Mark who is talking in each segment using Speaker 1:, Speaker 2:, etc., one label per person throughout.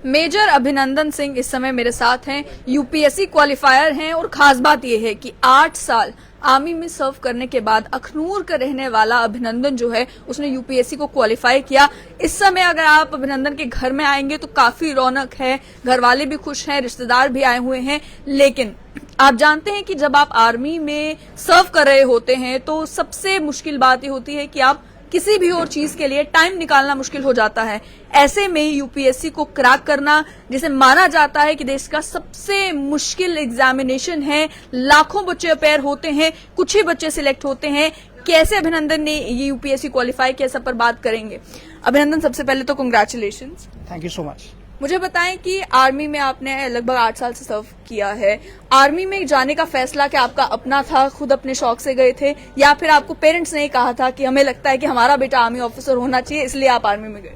Speaker 1: Major अभिनंदन सिंह इस समय मेरे साथ हैं, यूपीएससी क्वालिफायर हैं और खास बात यह है कि 8 साल आर्मी में सर्व करने के बाद अखनूर का रहने वाला अभिनंदन जो है उसने यूपीएससी को क्वालिफाई किया। इस समय अगर आप अभिनंदन के घर में आएंगे तो काफी रौनक है, घर वाले भी खुश हैं, रिश्तेदार भी आए हुए हैं। लेकिन आप जानते हैं कि जब आप आर्मी में सर्व कर रहे होते हैं तो सबसे मुश्किल बात ये होती है कि आप किसी भी और चीज के लिए टाइम निकालना मुश्किल हो जाता है। ऐसे में यूपीएससी को क्रैक करना, जिसे माना जाता है कि देश का सबसे मुश्किल एग्जामिनेशन है, लाखों बच्चे अपेयर होते हैं, कुछ ही बच्चे सिलेक्ट होते हैं। कैसे अभिनंदन ने ये यूपीएससी क्वालिफाई किया, सब पर बात करेंगे। अभिनंदन, सबसे पहले तो congratulations.
Speaker 2: Thank you so much.
Speaker 1: मुझे बताएं कि आर्मी में आपने लगभग 8 साल से सर्व किया है। आर्मी में जाने का फैसला क्या आपका अपना था, खुद अपने शौक से गए थे, या फिर आपको पेरेंट्स ने कहा था कि हमें लगता है कि हमारा बेटा आर्मी ऑफिसर होना चाहिए इसलिए आप आर्मी में गए?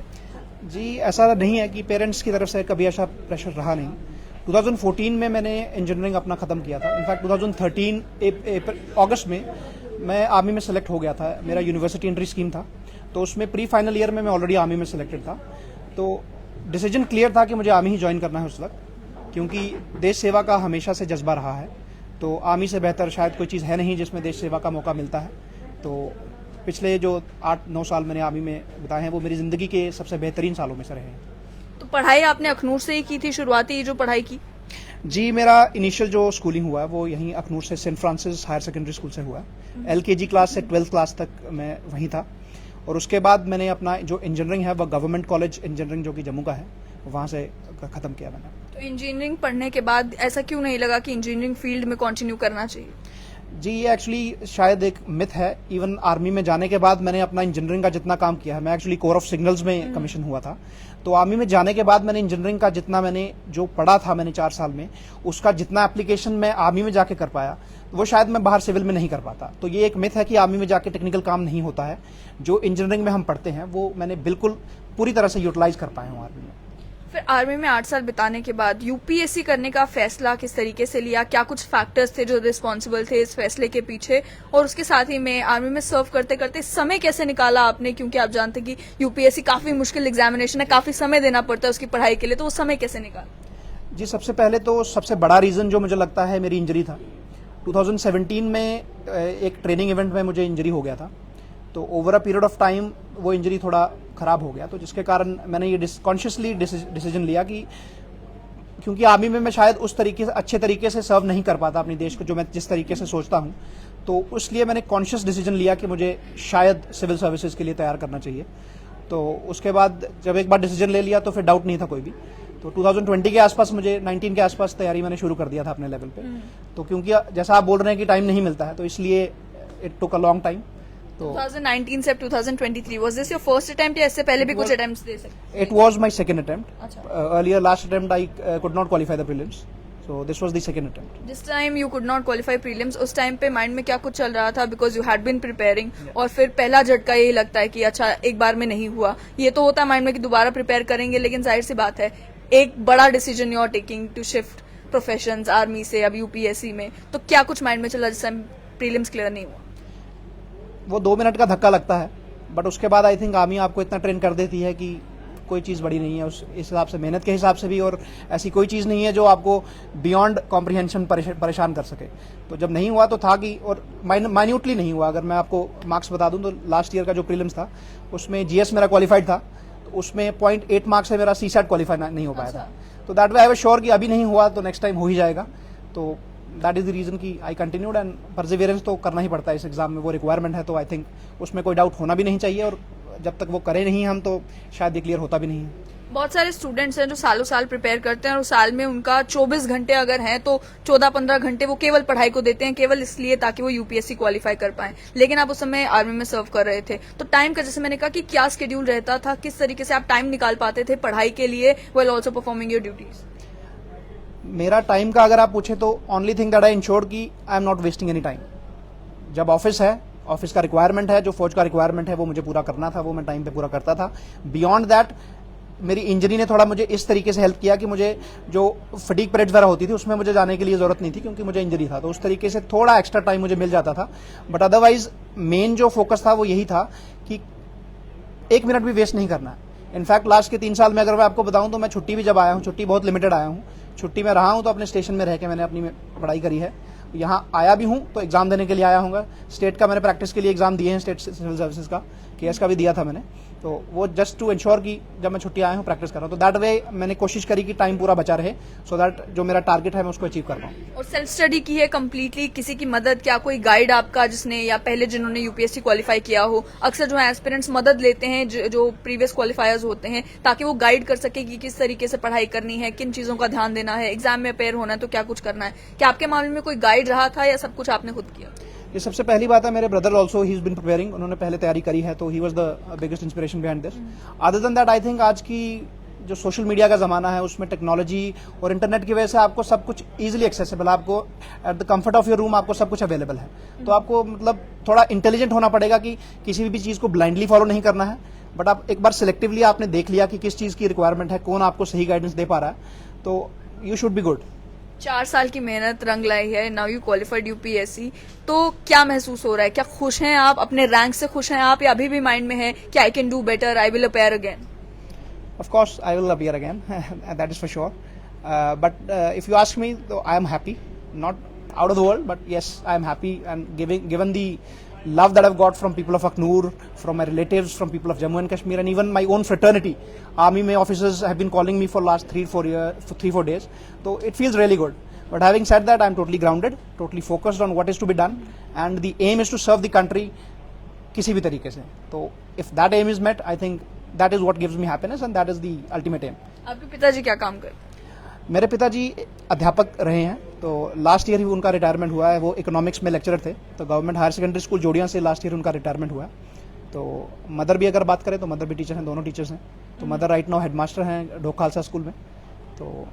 Speaker 2: जी, ऐसा नहीं है कि पेरेंट्स की तरफ से कभी ऐसा प्रेशर रहा नहीं। 2014 में मैंने इंजीनियरिंग अपना खत्म किया था। इनफैक्ट 2013 अगस्त में मैं आर्मी में सेलेक्ट हो गया था। मेरा यूनिवर्सिटी एंट्री स्कीम था, तो उसमें प्री फाइनल ईयर में मैं ऑलरेडी आर्मी में सेलेक्टेड था। तो डिसीजन क्लियर था कि मुझे आर्मी ही ज्वाइन करना है उस वक्त, क्योंकि देश सेवा का हमेशा से जज्बा रहा है। तो आर्मी से बेहतर शायद कोई चीज़ है नहीं जिसमें देश सेवा का मौका मिलता है। तो पिछले जो 8-9 साल मैंने आर्मी में बिताए हैं वो मेरी ज़िंदगी के सबसे बेहतरीन सालों में से रहे हैं।
Speaker 1: तो पढ़ाई आपने अखनूर से ही की थी, शुरुआती जो पढ़ाई की?
Speaker 2: जी, मेरा इनिशियल जो स्कूलिंग हुआ है वो यहीं अखनूर से Saint Francis higher secondary school से हुआ है। LKG क्लास से 12th क्लास तक मैं वहीं था, और उसके बाद मैंने अपना जो इंजीनियरिंग है वह गवर्नमेंट कॉलेज इंजीनियरिंग जो कि जम्मू का है वहाँ से ख़त्म किया मैंने।
Speaker 1: तो इंजीनियरिंग पढ़ने के बाद ऐसा क्यों नहीं लगा कि इंजीनियरिंग फील्ड में कंटिन्यू करना चाहिए?
Speaker 2: जी, ये एक्चुअली शायद एक मिथ है। इवन आर्मी में जाने के बाद मैंने अपना इंजीनियरिंग का जितना काम किया है, मैं एक्चुअली कोर ऑफ सिग्नल्स में कमीशन हुआ था। तो आर्मी में जाने के बाद मैंने इंजीनियरिंग का जितना मैंने जो पढ़ा था मैंने 4 साल में, उसका जितना एप्लीकेशन मैं आर्मी में जाके कर पाया वो शायद मैं बाहर सिविल में नहीं कर पाता। तो ये एक मिथ है कि आर्मी में जाके टेक्निकल काम नहीं होता है। जो इंजीनियरिंग में हम पढ़ते हैं वो मैंने बिल्कुल पूरी तरह से यूटिलाइज कर पाया हूँ आर्मी में।
Speaker 1: फिर आर्मी में 8 साल बिताने के बाद यूपीएससी करने का फैसला किस तरीके से लिया? क्या कुछ फैक्टर्स थे जो रिस्पॉन्सिबल थे इस फैसले के पीछे? और उसके साथ ही में आर्मी में सर्व करते करते समय कैसे निकाला आपने, क्योंकि आप जानते हैं कि यूपीएससी काफी मुश्किल एग्जामिनेशन है, काफी समय देना पड़ता है उसकी पढ़ाई के लिए, तो वो समय कैसे निकाला?
Speaker 2: जी, सबसे पहले तो सबसे बड़ा रीज़न जो मुझे लगता है मेरी इंजरी था। 2017 में एक ट्रेनिंग इवेंट में मुझे इंजरी हो गया था। तो over a period of time वो इंजरी थोड़ा ख़राब हो गया, तो जिसके कारण मैंने ये कॉन्शियसली डिसीजन लिया कि क्योंकि आर्मी में मैं शायद उस तरीके से अच्छे तरीके से सर्व नहीं कर पाता अपने देश को जो मैं जिस तरीके से सोचता हूँ, तो इसलिए मैंने कॉन्शियस डिसीजन लिया कि मुझे शायद सिविल सर्विसेज के लिए तैयार करना चाहिए। तो उसके बाद जब एक बार डिसीजन ले लिया तो फिर डाउट नहीं था कोई भी। तो 2020 के आसपास मुझे 19 के आसपास तैयारी मैंने शुरू कर दिया था अपने लेवल पे। तो क्योंकि जैसा आप बोल रहे हैं कि टाइम नहीं मिलता है, तो इसलिए it took a long time. तो
Speaker 1: 2019 से 2023 was this your first attempt या इससे पहले भी कुछ अटेम्प्ट्स दे सकते?
Speaker 2: It was my second attempt.
Speaker 1: अच्छा।
Speaker 2: Earlier last attempt I could not qualify the prelims, so this was the second attempt.
Speaker 1: जिस time you could not qualify prelims, उस टाइम पे माइंड में क्या कुछ चल रहा था? Because you had been preparing, और फिर पहला झटका यही लगता है कि अच्छा एक बार में नहीं हुआ। ये तो होता है माइंड में कि दोबारा प्रिपेयर करेंगे, लेकिन जाहिर सी बात है एक बड़ा decision you are taking to shift professions army से अब यूपीएससी में, तो क्या कुछ माइंड में चला जिस टाइम प्रीलिम्स क्लियर नहीं हुआ?
Speaker 2: वो 2 मिनट का धक्का लगता है, बट उसके बाद आई थिंक आर्मी आपको इतना ट्रेन कर देती है कि कोई चीज़ बड़ी नहीं है उस हिसाब से, मेहनत के हिसाब से भी, और ऐसी कोई चीज़ नहीं है जो आपको बियॉन्ड कॉम्प्रिहेंशन परेशान कर सके। तो जब नहीं हुआ तो था कि, और माइन्यूटली नहीं हुआ। अगर मैं आपको मार्क्स बता दूं तो लास्ट ईयर का जो प्रीलिम्स था उसमें जीएस मेरा क्वालिफाइड था, तो उसमें 0.8 मार्क्स से मेरा CSAT क्वालिफाई नहीं हो पाया था। तो that way I was sure कि अभी नहीं हुआ तो नेक्स्ट टाइम हो ही जाएगा। तो दैट इज द रीजन कि आई कंटिन्यूड, एंड परसिवियरेंस तो करना ही पड़ता है इस एग्जाम में, वो रिक्वायरमेंट है। तो आई थिंक उसमें कोई डाउट होना भी नहीं चाहिए, और जब तक वो करे नहीं हम तो शायद ये क्लियर होता भी नहीं है।
Speaker 1: बहुत सारे स्टूडेंट्स हैं जो सालों साल प्रिपेयर करते हैं और साल में उनका 24 घंटे अगर हैं तो 14-15 घंटे वो केवल पढ़ाई को देते हैं, केवल इसलिए ताकि वो यूपीएससी क्वालिफाई कर पाएं। लेकिन आप उस समय आर्मी में सर्व कर रहे थे, तो टाइम का, जैसे मैंने कहा कि क्या शेड्यूल रहता था, किस तरीके से आप टाइम निकाल पाते थे पढ़ाई के लिए while also performing your duties?
Speaker 2: मेरा टाइम का अगर आप पूछे तो only thing that I ensure कि I am not wasting any time. जब ऑफिस है, ऑफिस का रिक्वायरमेंट है, जो फौज का रिक्वायरमेंट है वो मुझे पूरा करना था, वो मैं टाइम पे पूरा करता था। बियॉन्ड दैट मेरी इंजरी ने थोड़ा मुझे इस तरीके से हेल्प किया कि मुझे जो फटीग परेड वगैरह होती थी उसमें मुझे जाने के लिए जरूरत नहीं थी, क्योंकि मुझे इंजरी था। तो उस तरीके से थोड़ा एक्स्ट्रा टाइम मुझे मिल जाता था, बट अदरवाइज मेन जो फोकस था वो यही था कि 1 मिनट भी वेस्ट नहीं करना है। इनफैक्ट लास्ट के 3 साल में अगर मैं आपको बताऊं तो मैं छुट्टी भी जब आया हूं, छुट्टी बहुत लिमिटेड आया हूं, छुट्टी में रहा हूं तो अपने स्टेशन में रह के मैंने अपनी पढ़ाई करी है। यहाँ आया भी हूं तो एग्जाम देने के लिए आया हूँ। स्टेट का मैंने प्रैक्टिस के लिए एग्जाम दिए हैं, स्टेट सिविल सर्विसेज का, केएस का भी दिया था मैंने। तो वो जस्ट टू इंश्योर कि जब मैं छुट्टी आया हूँ प्रैक्टिस कर रहा हूँ, तो दैट वे मैंने कोशिश करी कि टाइम पूरा बचा रहे, सो दैट जो मेरा टारगेट है मैं उसको अचीव कर पाऊँ।
Speaker 1: और सेल्फ स्टडी की है कंप्लीटली, किसी की मदद, क्या कोई गाइड आपका जिसने या पहले जिन्होंने यूपीएससी क्वालिफाई किया हो? अक्सर जो है एस्पिरेंट्स मदद लेते हैं जो प्रीवियस क्वालिफायर्स होते हैं, ताकि वो गाइड कर सके कि किस तरीके से पढ़ाई करनी है, किन चीजों का ध्यान देना है, एग्जाम में अपेयर होना है तो क्या कुछ करना है। क्या आपके मामले में कोई गाइड रहा था या सब कुछ आपने खुद किया?
Speaker 2: ये सबसे पहली बात है, मेरे brother also he is been preparing, उन्होंने पहले तैयारी करी है, तो he was the biggest inspiration behind this. Other than that I think आज की जो सोशल मीडिया का जमाना है उसमें टेक्नोलॉजी और इंटरनेट की वजह से आपको सब कुछ इजीली एक्सेसिबल, आपको at the comfort of your room आपको सब कुछ अवेलेबल है। तो आपको मतलब थोड़ा इंटेलिजेंट होना पड़ेगा कि किसी भी चीज़ को ब्लाइंडली फॉलो नहीं करना है, बट आप एक बार सिलेक्टिवली आपने देख लिया कि किस चीज़ की रिक्वायरमेंट है, कौन आपको सही गाइडेंस दे पा रहा है, तो यू शुड बी गुड।
Speaker 1: 4 साल की मेहनत रंग लाई है, नाउ यू क्वालिफाइड यूपीएससी, तो क्या महसूस हो रहा है? क्या खुश हैं आप? अपने रैंक से खुश हैं आप, या अभी भी माइंड में है कि I can do better, I will appear again?
Speaker 2: Of course, I will appear again, that is for sure. But if you ask me, though, I am happy. Not out of the world, but yes, I am happy. And given the love that I've got from people of Aknoor, from my relatives, from people of Jammu and Kashmir, and even my own fraternity, army mein officers have been calling me for last 3-4 days. So it feels really good. But having said that, I am totally grounded, totally focused on what is to be done, and the aim is to serve the country किसी भी तरीके से। तो if that aim is met, I think that is what gives me happiness and that is the ultimate aim.
Speaker 1: आपके पिताजी क्या काम करते हैं?
Speaker 2: मेरे पिताजी अध्यापक रहे हैं, तो लास्ट ईयर ही उनका रिटायरमेंट हुआ है। वो इकोनॉमिक्स में लेक्चरर थे, तो गवर्नमेंट हायर सेकेंडरी स्कूल जोड़ियां से लास्ट ईयर उनका रिटायरमेंट हुआ है। तो मदर भी अगर बात करें तो मदर भी टीचर हैं, दोनों टीचर्स हैं। तो मदर राइट नाउ हेडमास्टर हैं ढोक खालसा स्कूल में।
Speaker 1: तो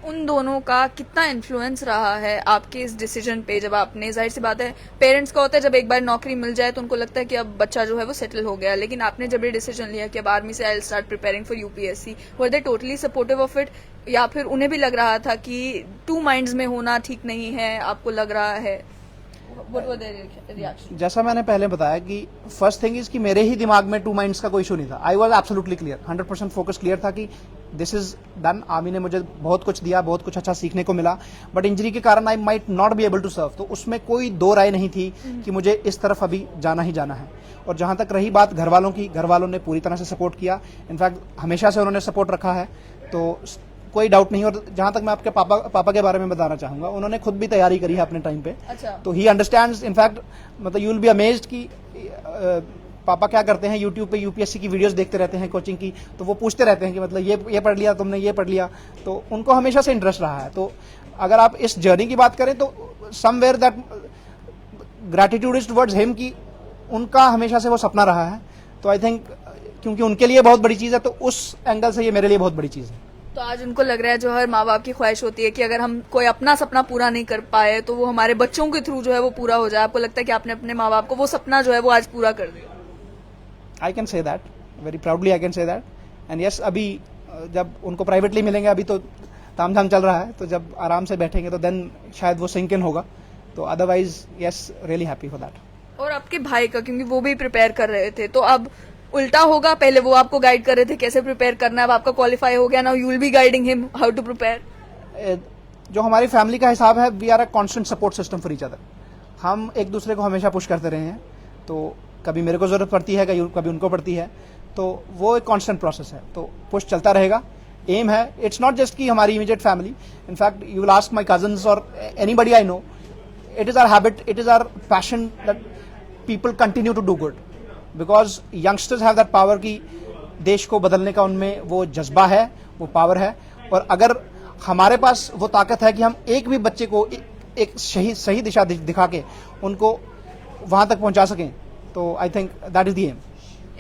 Speaker 1: उन दोनों का कितना इन्फ्लुएंस रहा है आपके इस डिसीजन पे? जब आपने, जाहिर सी बात है पेरेंट्स का होता है जब एक बार नौकरी मिल जाए तो उनको लगता है कि अब बच्चा जो है वो सेटल हो गया, लेकिन आपने जब ये डिसीजन लिया कि अब आर्मी से I will start preparing for UPSC, were they totally supportive of it, या फिर उन्हें भी लग रहा था कि 2 माइंड्स में होना ठीक नहीं है, आपको लग रहा है? What were their reaction?
Speaker 2: जैसा मैंने पहले बताया कि फर्स्ट थिंग इज कि मेरे ही दिमाग में 2 माइंड्स का कोई इशू नहीं था। I was absolutely clear, 100% focus clear था कि दिस इज डन। आर्मी ने मुझे बहुत कुछ दिया, बहुत कुछ अच्छा सीखने को मिला, बट इंजरी के कारण I might not be able to serve. तो उसमें कोई 2 राय नहीं थी कि मुझे इस तरफ अभी जाना ही जाना है। और जहां तक रही बात घर वालों की, घर वालों ने पूरी तरह से सपोर्ट किया, इनफैक्ट हमेशा से उन्होंने सपोर्ट रखा है, तो कोई डाउट नहीं। और जहां तक मैं आपके पापा के बारे में बताना चाहूंगा, उन्होंने खुद भी तैयारी करी है अपने टाइम पे।
Speaker 1: अच्छा।
Speaker 2: तो ही अंडरस्टैंड्स, इनफैक्ट मतलब यू विल बी अमेज्ड कि पापा क्या करते हैं, यूट्यूब पे यूपीएससी की वीडियोस देखते रहते हैं कोचिंग की, तो वो पूछते रहते हैं कि मतलब ये पढ़ लिया तुमने, ये पढ़ लिया, तो उनको हमेशा से इंटरेस्ट रहा है। तो अगर आप इस जर्नी की बात करें तो somewhere that gratitude is towards him कि उनका हमेशा से वो सपना रहा है। तो आई थिंक क्योंकि उनके लिए बहुत बड़ी चीज़ है, तो उस एंगल से ये मेरे लिए बहुत बड़ी चीज़ है।
Speaker 1: तो आज उनको लग रहा है, जो हर माँ बाप की ख्वाहिश होती है कि अगर हम कोई अपना सपना पूरा नहीं कर पाए तो वो हमारे बच्चों के थ्रू जो है वो पूरा हो जाए। आपको लगता है कि आपने अपने माँ बाप को वो सपना जो है वो आज पूरा कर दिया?
Speaker 2: I can say that very proudly, I can say that. And yes, अभी जब उनको प्राइवेटली मिलेंगे, अभी तो तामझाम चल रहा है, तो जब आराम से बैठेंगे तो देन शायद वो सिंक इन होगा। तो otherwise yes, really happy for that.
Speaker 1: और आपके भाई का, क्योंकि वो भी प्रिपेयर कर रहे थे, तो अब उल्टा होगा, पहले वो आपको गाइड कर रहे थे कैसे प्रिपेयर करना है, अब आपका क्वालिफाई हो गया, now you will be guiding him how to prepare.
Speaker 2: जो हमारी फैमिली का हिसाब है, we are a constant support system for each other. हम एक दूसरे को हमेशा पुश करते रहे हैं, तो कभी मेरे को जरूरत पड़ती है, कभी उनको पड़ती है, तो वो एक कांस्टेंट प्रोसेस है, तो पुश चलता रहेगा। एम है, इट्स नॉट जस्ट कि हमारी immediate family, in fact you will ask my cousins और anybody I know, it is our habit, it is our passion that people continue to do good, because youngsters have that power कि देश को बदलने का उनमें वो जज्बा है, वो पावर है। और अगर हमारे पास वो ताकत है कि हम एक भी बच्चे को एक सही दिशा दिखा के उनको वहां तक पहुंचा सकें, तो I think that is the aim.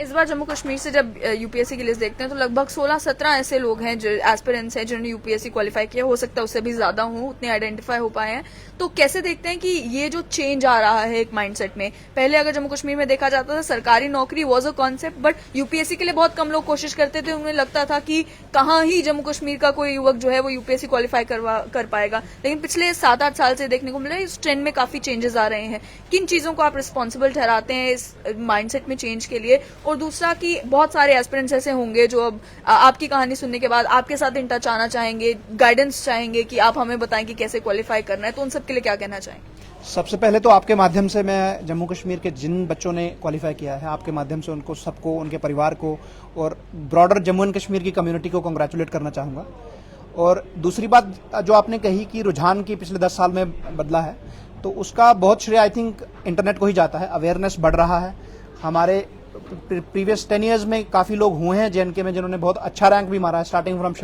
Speaker 1: इस बार जम्मू कश्मीर से जब यूपीएससी की लिस्ट देखते हैं तो लगभग 16-17 ऐसे लोग हैं जो एस्पिरेंट्स हैं जिन्होंने यूपीएससी क्वालिफाई किया, हो सकता है उससे भी ज्यादा हो, उतने आइडेंटिफाई हो पाए हैं। तो कैसे देखते हैं कि ये जो चेंज आ रहा है एक माइंडसेट में? पहले अगर जम्मू कश्मीर में देखा जाता था सरकारी नौकरी was a concept, but UPSC के लिए बहुत कम लोग कोशिश करते थे, उन्हें लगता था कि कहाँ ही जम्मू कश्मीर का कोई युवक जो है वो यूपीएससी क्वालिफाई कर पाएगा। लेकिन पिछले 7-8 साल से देखने को मिला इस ट्रेंड में काफी चेंजेस आ रहे हैं। किन चीजों को आप रिस्पॉन्सिबल ठहराते हैं इस माइंडसेट में चेंज के लिए, और दूसरा कि बहुत सारे एस्पिरेंट्स ऐसे होंगे जो अब आपकी कहानी सुनने के बाद आपके साथ इन टच आना चाहेंगे, गाइडेंस चाहेंगे कि आप हमें बताएं कि कैसे क्वालिफाई करना है, तो उन सब के लिए क्या कहना चाहेंगे?
Speaker 2: सबसे पहले तो आपके माध्यम से मैं जम्मू कश्मीर के जिन बच्चों ने क्वालिफाई किया है, आपके माध्यम से उनको सबको, उनके परिवार को और ब्रॉडर जम्मू एंड कश्मीर की कम्युनिटी को कॉन्ग्रेचुलेट करना चाहूँगा। और दूसरी बात जो आपने कही कि रुझान की पिछले 10 साल में बदला है, तो उसका बहुत श्रेय आई थिंक इंटरनेट को ही जाता है। अवेयरनेस बढ़ रहा है। हमारे प्रीवियस 10 ईयर्स में काफ़ी लोग हुए हैं JNK में जिन्होंने बहुत अच्छा रैंक भी मारा है, starting from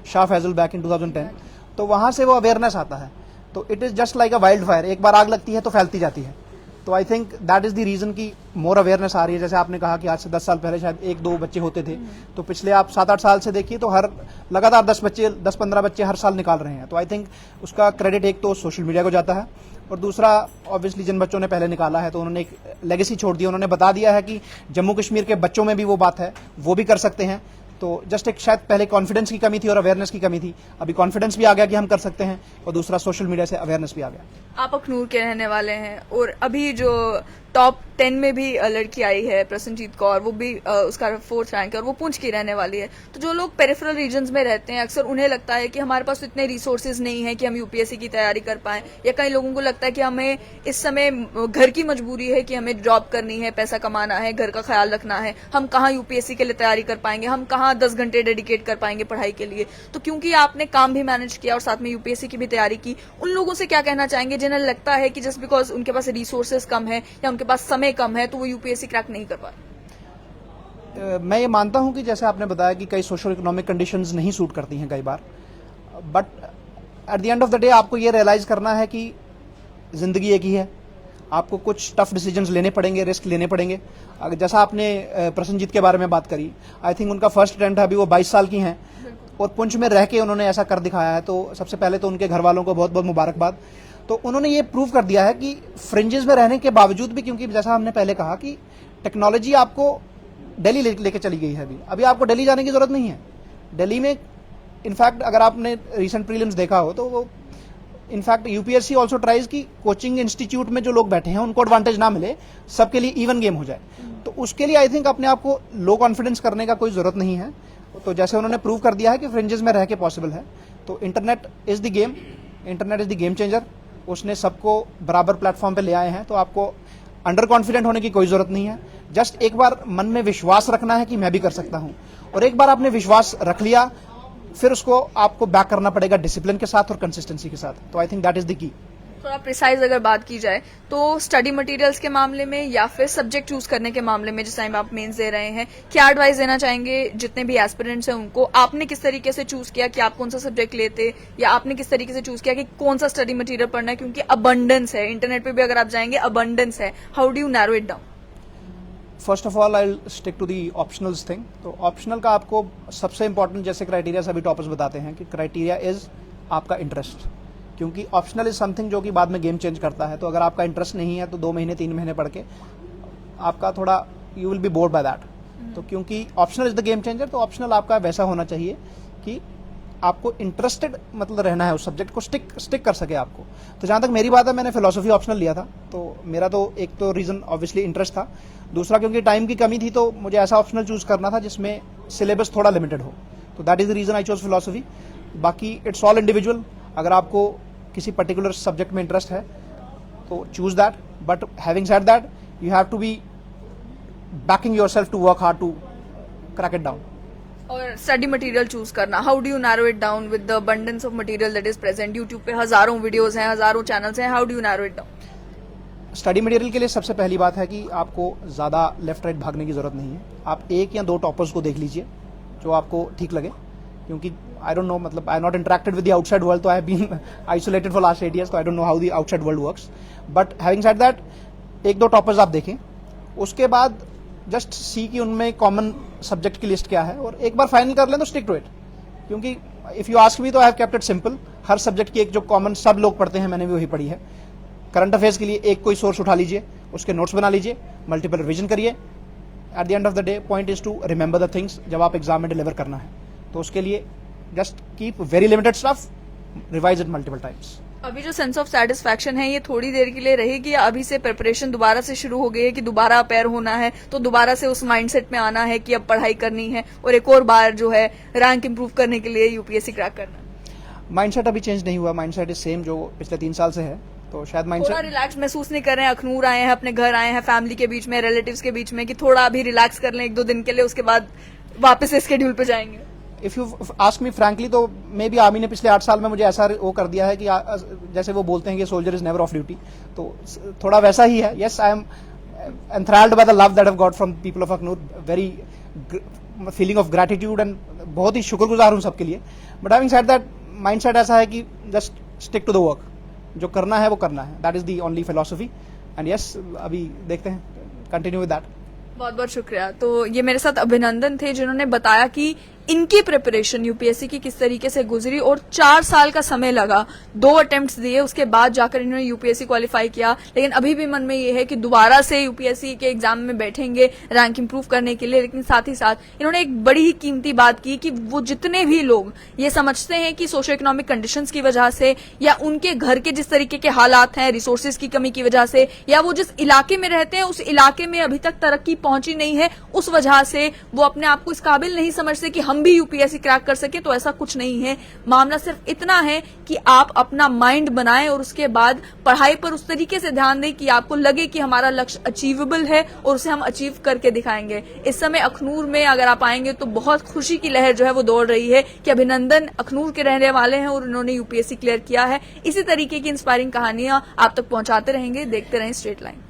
Speaker 2: Shah Faesal back in 2010। तो वहाँ से वो अवेयरनेस आता है। तो it is just like a wild fire, एक बार आग लगती है तो फैलती जाती है। तो I think that is the reason कि मोर अवेयरनेस आ रही है। जैसे आपने कहा कि आज से 10 साल पहले शायद 1-2 बच्चे होते थे, तो पिछले आप 7-8 साल से देखिए तो हर लगातार 10-15 बच्चे हर साल निकाल रहे हैं। तो आई थिंक उसका क्रेडिट एक तो सोशल मीडिया को जाता है, और दूसरा ऑब्वियसली जिन बच्चों ने पहले निकाला है तो उन्होंने एक लेगेसी छोड़ दी। उन्होंने बता दिया है कि जम्मू कश्मीर के बच्चों में भी वो बात है, वो भी कर सकते हैं। तो जस्ट एक शायद पहले कॉन्फिडेंस की कमी थी और अवेयरनेस की कमी थी, अभी कॉन्फिडेंस भी आ गया कि हम कर सकते हैं, और दूसरा सोशल मीडिया से अवेयरनेस भी आ गया।
Speaker 1: आप अखनूर के रहने वाले हैं और अभी जो टॉप 10 में भी लड़की आई है प्रसन्नजीत कौर, वो भी उसका 4th रैंक है और वो पुंछ की रहने वाली है। तो जो लोग पेरिफेरल रीजन्स में रहते हैं, अक्सर उन्हें लगता है कि हमारे पास तो इतने रिसोर्सेज नहीं है कि हम यूपीएससी की तैयारी कर पाएं, या कई लोगों को लगता है कि हमें इस समय घर की मजबूरी है कि हमें जॉब करनी है, पैसा कमाना है, घर का ख्याल रखना है, हम कहाँ यूपीएससी के लिए तैयारी कर पाएंगे, हम कहाँ 10 घंटे डेडिकेट कर पाएंगे पढ़ाई के लिए। तो क्योंकि आपने काम भी मैनेज किया और साथ में यूपीएससी की भी तैयारी की, उन लोगों से क्या कहना चाहेंगे जिन्हें लगता है कि जस्ट बिकॉज उनके पास रिसोर्सेज कम है या उनके पास समय कम है तो वो यूपीएससी क्रैक नहीं कर पाए?
Speaker 2: मैं ये मानता हूं कि जैसे आपने बताया कि कई सोशल इकोनॉमिक कंडीशंस नहीं सूट करती हैं कई बार, but at the end of the day आपको ये रियलाइज करना है कि जिंदगी एक ही है। आपको कुछ टफ डिसीजंस लेने पड़ेंगे, रिस्क लेने पड़ेंगे। जैसा आपने प्रसन्नजीत के बारे में बात करी, आई थिंक उनका फर्स्ट अटेम्प्ट है, अभी वो 22 साल की हैं और पुंछ में रह के उन्होंने ऐसा कर दिखाया है। तो सबसे पहले तो उनके घर वालों को बहुत बहुत मुबारकबाद। तो उन्होंने ये प्रूव कर दिया है कि फ्रिंजेस में रहने के बावजूद भी, क्योंकि जैसा हमने पहले कहा कि टेक्नोलॉजी आपको दिल्ली लेके चली गई है, अभी आपको दिल्ली जाने की जरूरत नहीं है। दिल्ली में इनफैक्ट अगर आपने रिसेंट प्रीलिम्स देखा हो तो वो इनफैक्ट यूपीएससी ऑल्सो ट्राइज कि कोचिंग इंस्टीट्यूट में जो लोग बैठे हैं उनको एडवांटेज ना मिले, सबके लिए इवन गेम हो जाए। तो उसके लिए आई थिंक अपने आप को लो कॉन्फिडेंस करने का कोई जरूरत नहीं है। तो जैसे उन्होंने प्रूव कर दिया है कि फ्रिंजेस में रह के पॉसिबल है। तो internet is the game, internet is the game changer. उसने सबको बराबर प्लेटफॉर्म पे ले आए हैं। तो आपको अंडर कॉन्फिडेंट होने की कोई जरूरत नहीं है। जस्ट एक बार मन में विश्वास रखना है कि मैं भी कर सकता हूं, और एक बार आपने विश्वास रख लिया फिर उसको आपको बैक करना पड़ेगा डिसिप्लिन के साथ और कंसिस्टेंसी के साथ। तो I think that is the key.
Speaker 1: थोड़ा प्रिसाइज अगर बात की जाए तो स्टडी मटेरियल्स के मामले में या फिर सब्जेक्ट चूज करने के मामले में, जिस टाइम आप मेंस दे रहे हैं, क्या एडवाइस देना चाहेंगे जितने भी एस्पिरेंट्स हैं उनको? आपने किस तरीके से चूज किया कि आप कौन सा सब्जेक्ट लेते, या आपने किस तरीके से चूज किया कि कौन सा स्टडी मटेरियल पढ़ना है? क्योंकि अबंडेंस है, इंटरनेट पे भी अगर आप जाएंगे अबंडेंस है। How do you narrow it down?
Speaker 2: First of all I stick to the optionals thing. तो ऑप्शनल का आपको सबसे इंपॉर्टेंट जैसे क्राइटेरिया सभी टॉपर्स बताते हैं कि क्राइटेरिया इज आपका इंटरेस्ट, क्योंकि ऑप्शनल इज समथिंग जो कि बाद में गेम चेंज करता है। तो अगर आपका इंटरेस्ट नहीं है तो 2 महीने 3 महीने पढ़ के आपका थोड़ा you will B board by that. तो क्योंकि optional is the game changer, तो ऑप्शनल आपका वैसा होना चाहिए कि आपको इंटरेस्टेड मतलब रहना है उस सब्जेक्ट को, स्टिक कर सके आपको। तो जहां तक मेरी बात है, मैंने फिलोसफी ऑप्शनल लिया था। तो मेरा तो एक तो रीजन ऑब्वियसली इंटरेस्ट था, दूसरा क्योंकि टाइम की कमी थी तो मुझे ऐसा ऑप्शनल चूज करना था जिसमें सिलेबस थोड़ा लिमिटेड हो। तो that is the reason I chose philosophy. बाकी इट्स ऑल इंडिविजुअल। अगर आपको किसी पर्टिकुलर सब्जेक्ट में इंटरेस्ट है तो choose that, but having said that you have to be backing yourself to work hard to crack it down.
Speaker 1: और study material choose करना, how do you narrow it down with the abundance of material that is present? YouTube पे हजारों videos हैं, हजारों channels हैं, how do you narrow it down?
Speaker 2: Study material के लिए सबसे पहली बात है कि आपको ज़्यादा लेफ्ट राइट भागने की ज़रूरत नहीं है। आप 1 या 2 टॉपर्स को देख लीजिए जो आपको ठीक लगे, क्योंकि आई डोंट नो, मतलब I not interacted with the outside world, तो I have been isolated for last 8 years, तो I don't know how the outside world works. But having said that 1-2 toppers आप देखें, उसके बाद जस्ट सी कि उनमें common subject की list क्या है, और एक बार फाइनल कर लें तो स्टिक टू इट। क्योंकि इफ़ यू आस्क मी तो I have kept it simple. Her subject की एक जो कॉमन सब लोग पढ़ते हैं, मैंने भी वही पढ़ी है। करंट अफेयर्स के लिए एक कोई सोर्स उठा लीजिए, उसके नोट्स बना लीजिए, मल्टीपल रिवीजन करिए। At the end of the day point is to remember the things जब आप एग्जाम में डिलीवर करना है। तो उसके लिए just keep very limited stuff, revise it multiple times.
Speaker 1: अभी जो सेंस ऑफ सेटिस्फैक्शन है ये थोड़ी देर के लिए रहेगी या अभी से प्रिपरेशन दोबारा से शुरू हो गई है कि दोबारा अपेयर होना है तो दोबारा से उस माइंडसेट में आना है कि अब पढ़ाई करनी है और एक और बार जो है रैंक इंप्रूव करने के लिए यूपीएससी क्रैक करना है?
Speaker 2: माइंडसेट अभी चेंज नहीं हुआ, माइंडसेट इज सेम जो पिछले 3 साल से है, तो शायद
Speaker 1: थोड़ा
Speaker 2: माइंडसेट
Speaker 1: रिलैक्स महसूस नहीं कर रहे हैं? अखनूर आए हैं, अपने घर आए हैं, फैमिली के बीच में, रिलेटिव्स के बीच में, कि थोड़ा अभी रिलैक्स कर लें 1-2 दिन के लिए, उसके बाद वापस स्केड्यूल पे जाएंगे?
Speaker 2: If you ask me frankly तो मे बी आर्मी ने पिछले 8 साल में मुझे ऐसा वो कर दिया है कि जैसे वो बोलते हैं कि soldier is never of duty, तो थोड़ा वैसा ही है. Yes, I am enthralled by the love that I've got from people of Aknoor, very feeling of gratitude and बहुत ही शुक्रगुजार हूँ सबके लिए. But having said that, mindset ऐसा है कि just stick to the work, जो करना है वो करना है, that is the only philosophy. And yes, अभी देखते हैं, कंटिन्यू विद दैट.
Speaker 1: बहुत बहुत शुक्रिया. तो ये मेरे साथ अभिनंदन थे जिन्होंने बताया कि इनकी प्रिपरेशन यूपीएससी की किस तरीके से गुजरी और 4 साल का समय लगा, 2 अटेम्प्ट्स दिए, उसके बाद जाकर इन्होंने यूपीएससी क्वालिफाई किया. लेकिन अभी भी मन में ये है कि दोबारा से यूपीएससी के एग्जाम में बैठेंगे रैंक इंप्रूव करने के लिए. लेकिन साथ ही साथ इन्होंने एक बड़ी ही कीमती बात की कि वो जितने भी लोग ये समझते हैं कि सोशो इकोनॉमिक कंडीशंस की वजह से या उनके घर के जिस तरीके के हालात हैं, रिसोर्सेज की कमी की वजह से, या वो जिस इलाके में रहते हैं उस इलाके में अभी तक तरक्की पहुंची नहीं है, उस वजह से वो अपने आप को इस काबिल नहीं समझते कि हम भी यूपीएससी क्रैक कर सके, तो ऐसा कुछ नहीं है. मामला सिर्फ इतना है कि आप अपना माइंड बनाएं और उसके बाद पढ़ाई पर उस तरीके से ध्यान दें कि आपको लगे कि हमारा लक्ष्य अचीवेबल है और उसे हम अचीव करके दिखाएंगे. इस समय अखनूर में अगर आप आएंगे तो बहुत खुशी की लहर जो है वो दौड़ रही है कि अभिनंदन अखनूर के रहने वाले हैं और उन्होंने यूपीएससी क्लियर किया है. इसी तरीके की इंस्पायरिंग कहानियां आप तक पहुंचाते रहेंगे. देखते रहें स्ट्रेट लाइन.